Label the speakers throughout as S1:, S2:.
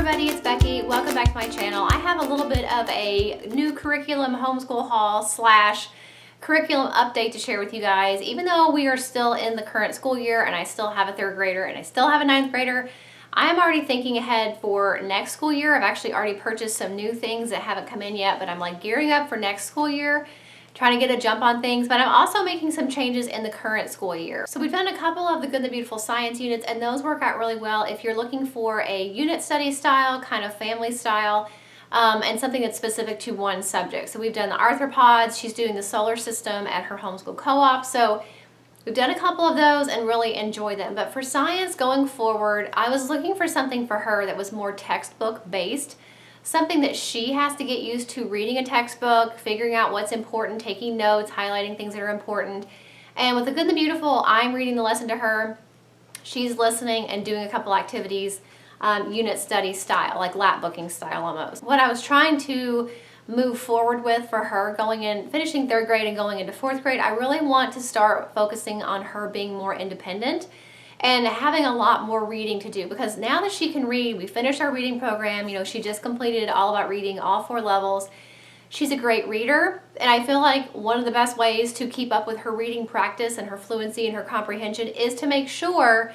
S1: everybody, it's Becky. Welcome back to my channel. I have a little bit of a new curriculum homeschool haul / curriculum update to share with you guys. Even though we are still in the current school year and I still have a 3rd grader and I still have a 9th grader, I'm already thinking ahead for next school year. I've actually already purchased some new things that haven't come in yet, but I'm like gearing up for next school year, trying to get a jump on things, but I'm also making some changes in the current school year. So we've done a couple of the Good, the Beautiful science units, and those work out really well if you're looking for a unit study style, kind of family style, and something that's specific to one subject. So we've done the arthropods, she's doing the solar system at her homeschool co-op, so we've done a couple of those and really enjoy them. But for science going forward, I was looking for something for her that was more textbook based. Something that she has to get used to reading a textbook, figuring out what's important, taking notes, highlighting things that are important. And with the Good and the Beautiful, I'm reading the lesson to her. She's listening and doing a couple activities, unit study style, like lap booking style almost. What I was trying to move forward with for her finishing 3rd grade and going into 4th grade, I really want to start focusing on her being more independent and having a lot more reading to do, because now that she can read, we finished our reading program, she just completed All About Reading, all 4 levels. She's a great reader, and I feel like one of the best ways to keep up with her reading practice and her fluency and her comprehension is to make sure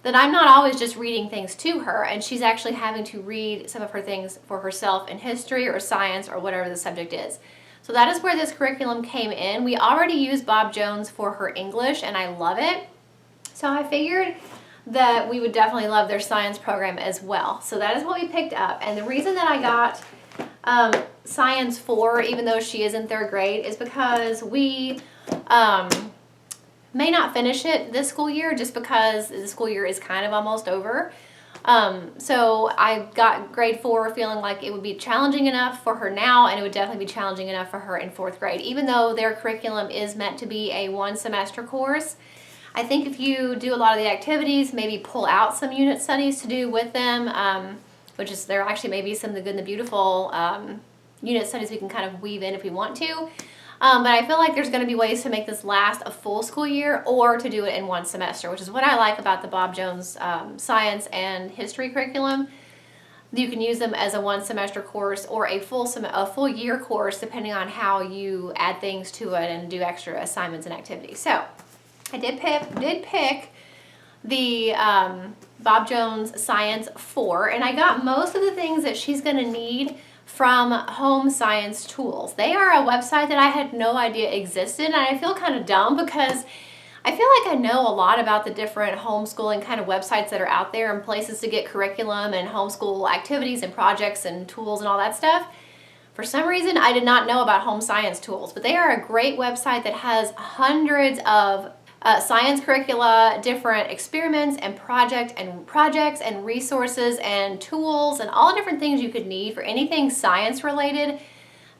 S1: that I'm not always just reading things to her, and she's actually having to read some of her things for herself in history or science or whatever the subject is. So that is where this curriculum came in. We already use Bob Jones for her English, and I love it. So I figured that we would definitely love their science program as well. So that is what we picked up. And the reason that I got Science 4, even though she is in 3rd grade, is because we may not finish it this school year, just because the school year is kind of almost over. So I got grade 4 feeling like it would be challenging enough for her now, and it would definitely be challenging enough for her in 4th grade. Even though their curriculum is meant to be a 1-semester course, I think if you do a lot of the activities, maybe pull out some unit studies to do with them, which is, there actually may be some of the Good and the Beautiful unit studies we can kind of weave in if we want to. But I feel like there's going to be ways to make this last a full school year or to do it in 1 semester, which is what I like about the Bob Jones science and history curriculum. You can use them as a 1-semester course or a full year course, depending on how you add things to it and do extra assignments and activities. So I did pick the Bob Jones Science 4, and I got most of the things that she's going to need from Home Science Tools. They are a website that I had no idea existed, and I feel kind of dumb because I feel like I know a lot about the different homeschooling kind of websites that are out there and places to get curriculum and homeschool activities and projects and tools and all that stuff. For some reason, I did not know about Home Science Tools, but they are a great website that has hundreds of science curricula, different experiments and projects and resources and tools and all different things you could need for anything science related.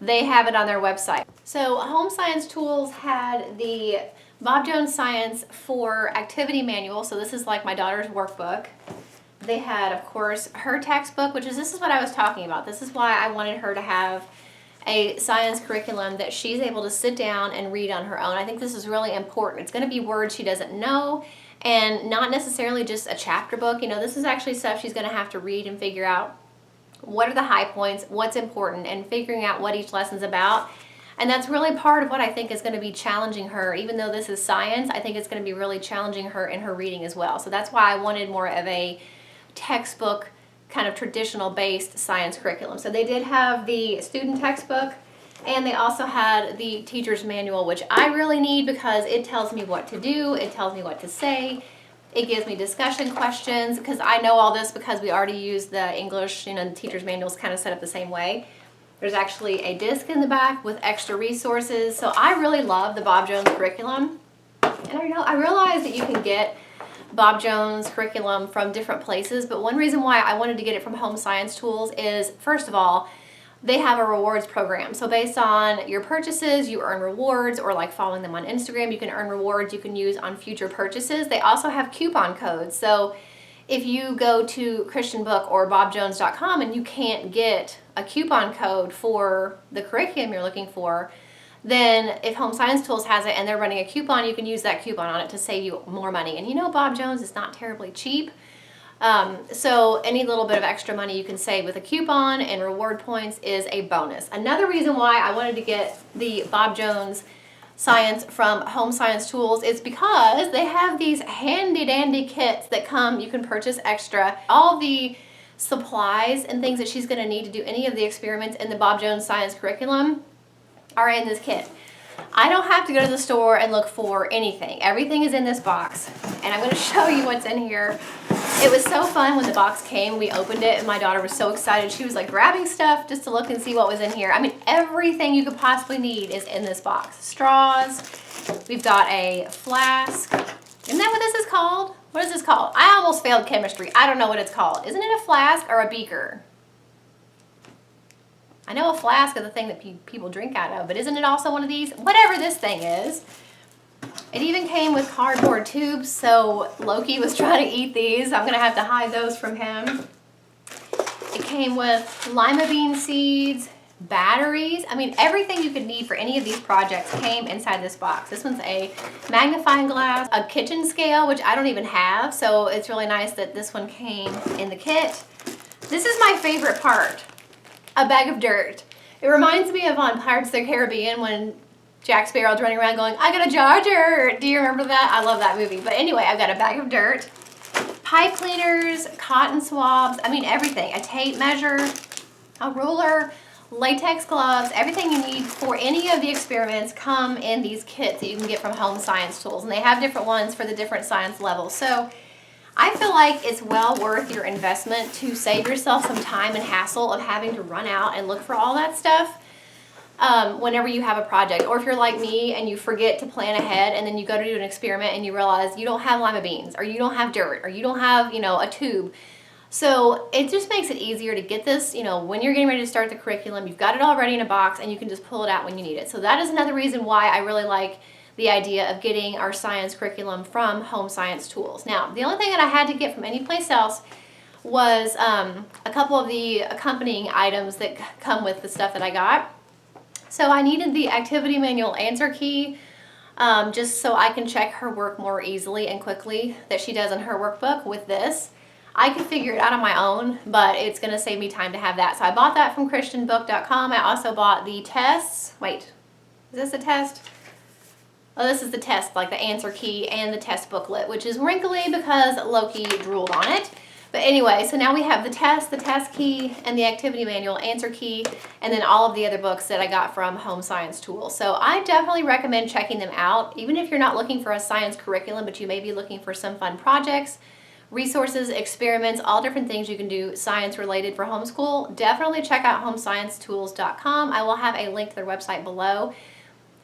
S1: They have it on their website. So Home Science Tools had the Bob Jones Science 4 activity manual. So this is like my daughter's workbook. They had, of course, her textbook, this is what I was talking about. This is why I wanted her to have a science curriculum that she's able to sit down and read on her own. I think this is really important. It's going to be words she doesn't know and not necessarily just a chapter book. This is actually stuff she's going to have to read and figure out what are the high points, what's important, and figuring out what each lesson's about. And that's really part of what I think is going to be challenging her. Even though this is science, I think it's going to be really challenging her in her reading as well. So that's why I wanted more of a textbook kind of traditional based science curriculum. So they did have the student textbook, and they also had the teacher's manual, which I really need because it tells me what to do, it tells me what to say, it gives me discussion questions, because I know all this because we already use the English, the teacher's manual is kind of set up the same way. There's actually a disc in the back with extra resources. So I really love the Bob Jones curriculum. And I realize that you can get Bob Jones curriculum from different places, but one reason why I wanted to get it from Home Science Tools is, first of all, they have a rewards program. So based on your purchases, you earn rewards, or like following them on Instagram, you can earn rewards you can use on future purchases. They also have coupon codes. So if you go to Christian Book or bobjones.com and you can't get a coupon code for the curriculum you're looking for, then if Home Science Tools has it and they're running a coupon, you can use that coupon on it to save you more money. And Bob Jones is not terribly cheap. So any little bit of extra money you can save with a coupon and reward points is a bonus. Another reason why I wanted to get the Bob Jones Science from Home Science Tools is because they have these handy dandy kits that come, you can purchase extra. All the supplies and things that she's going to need to do any of the experiments in the Bob Jones Science curriculum are in this kit. I don't have to go to the store and look for anything. Everything is in this box, and I'm going to show you what's in here. It was so fun when the box came. We opened it and my daughter was so excited. She was like grabbing stuff just to look and see what was in here. I mean, everything you could possibly need is in this box. Straws. We've got a flask. Isn't that what this is called? What is this called? I almost failed chemistry. I don't know what it's called. Isn't it a flask or a beaker? I know a flask is the thing that people drink out of, but isn't it also one of these? Whatever this thing is. It even came with cardboard tubes, so Loki was trying to eat these. I'm going to have to hide those from him. It came with lima bean seeds, batteries. I mean, everything you could need for any of these projects came inside this box. This one's a magnifying glass, a kitchen scale, which I don't even have, so it's really nice that this one came in the kit. This is my favorite part, a bag of dirt. It reminds me of on Pirates of the Caribbean when Jack Sparrow's running around going, I got a jar of dirt. Do you remember that? I love that movie. But anyway, I've got a bag of dirt, pipe cleaners, cotton swabs, I mean everything. A tape measure, a ruler, latex gloves, everything you need for any of the experiments come in these kits that you can get from Home Science Tools. And they have different ones for the different science levels. So I feel like it's well worth your investment to save yourself some time and hassle of having to run out and look for all that stuff. Whenever you have a project, or if you're like me and you forget to plan ahead and then you go to do an experiment and you realize you don't have lima beans or you don't have dirt or you don't have, a tube. So it just makes it easier to get this, when you're getting ready to start the curriculum, you've got it already in a box and you can just pull it out when you need it. So that is another reason why I really like the idea of getting our science curriculum from Home Science Tools. Now, the only thing that I had to get from any place else was a couple of the accompanying items that come with the stuff that I got. So I needed the activity manual answer key just so I can check her work more easily and quickly that she does in her workbook with this. I can figure it out on my own, but it's going to save me time to have that. So I bought that from christianbook.com. I also bought the tests. Wait, is this a test? Oh, this is the test, like the answer key and the test booklet, which is wrinkly because Loki drooled on it. But anyway, so now we have the test key, and the activity manual answer key, and then all of the other books that I got from Home Science Tools. So I definitely recommend checking them out, even if you're not looking for a science curriculum, but you may be looking for some fun projects, resources, experiments, all different things you can do science related for homeschool. Definitely check out homesciencetools.com. I will have a link to their website below.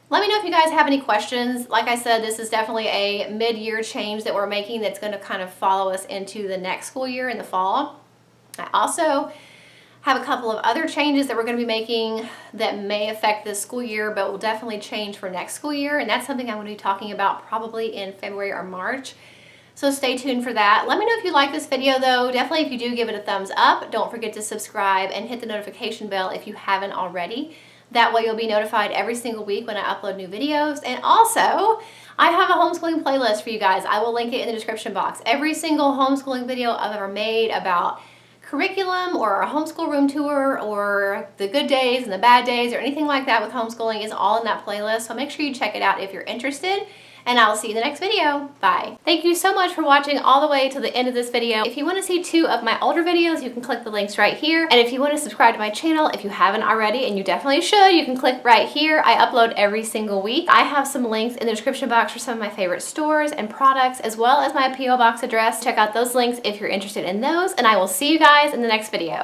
S1: Let me know if you guys have any questions. Like I said, this is definitely a mid-year change that we're making that's going to kind of follow us into the next school year in the fall. I also have a couple of other changes that we're going to be making that may affect this school year, but will definitely change for next school year. And that's something I'm going to be talking about probably in February or March. So stay tuned for that. Let me know if you like this video though. Definitely if you do, give it a thumbs up. Don't forget to subscribe and hit the notification bell if you haven't already. That way you'll be notified every single week when I upload new videos. And also, I have a homeschooling playlist for you guys. I will link it in the description box. Every single homeschooling video I've ever made about curriculum or a homeschool room tour or the good days and the bad days or anything like that with homeschooling is all in that playlist. So make sure you check it out if you're interested. And I'll see you in the next video. Bye. Thank you so much for watching all the way to the end of this video. If you want to see 2 of my older videos, you can click the links right here. And if you want to subscribe to my channel, if you haven't already, and you definitely should, you can click right here. I upload every single week. I have some links in the description box for some of my favorite stores and products, as well as my P.O. Box address. Check out those links if you're interested in those, and I will see you guys in the next video.